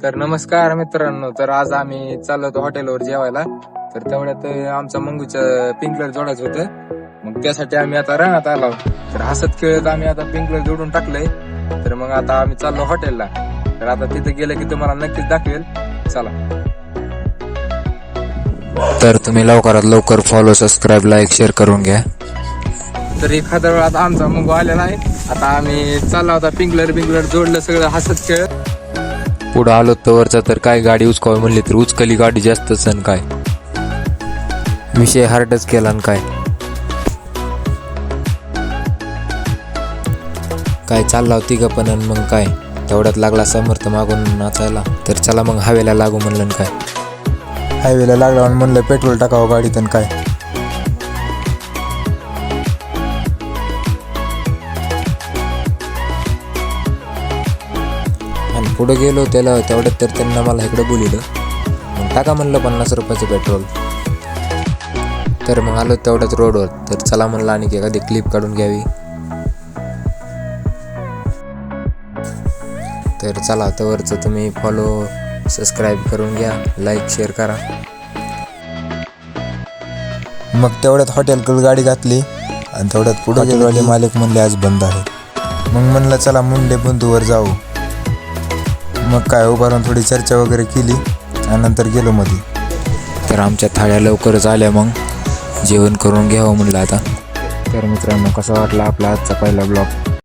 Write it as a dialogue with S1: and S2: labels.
S1: तर नमस्कार मित्रांनो. तर आज आम्ही चाललो होतो हॉटेलवर जेवायला. तर तेवढ्यात आमचा मंगूचं पिंकलर जोडायचं होतं. मग त्यासाठी आम्ही आता रानात आलो. तर हसत खेळत आम्ही आता पिंकलर जोडून टाकलंय. तर मग आता आम्ही चाललो हॉटेलला. तर आता तिथे गेलं की तुम्हाला नक्कीच दाखवेल. चला.
S2: तर तुम्ही लवकरात लवकर फॉलो, सबस्क्राईब, लाईक, शेअर करून घ्या.
S1: तर एखाद्या वेळ आता आमचा मंगू आलेला आहे. आता आम्ही चाललो होता पिंकलर जोडलं सगळं हसत खेळत.
S2: पुढं आलो तवरचा तर काय गाडी उचकावी म्हणली तर उचकली गाडी जास्तच आणि काय विषय हार्डच केला आणि काय चालला होती का पण आणि मग काय तेवढ्यात लागला समर्थ मागून नाचायला. तर चला मग हायवेला लागू म्हणलं आणि काय हायवेला लागला आणि म्हणलं पेट्रोल टाकावं गाडीत आणि काय आणि पुढे गेलो त्याला तेवढ्यात तर त्यांना मला इकडे बोलिलं. मग टाका म्हणलं 50 रुपयाचं पेट्रोल. तर मग आलो तेवढ्याच रोडवर. तर चला म्हणलं आणि एखादी क्लिप काढून घ्यावी. तर चला तवरचं तुम्ही फॉलो, सबस्क्राईब करून घ्या, लाईक, शेअर करा. मग तेवढ्यात हॉटेलकडे गाडी घातली आणि तेवढ्यात पुढे गेलोले मालक म्हणले आज बंद आहे. मग म्हणलं चला मुंडे बंधूवर जाऊ. मग काय उभा राहून थोडी चर्चा वगैरे केली आणि नंतर गेलो मध्ये. तर आमच्या थाळ्या लवकरच आल्या. मग जेवण करून घ्यावं म्हणलं आता. तर मित्रांनो, कसा वाटला आपला आजचा पहिला ब्लॉग.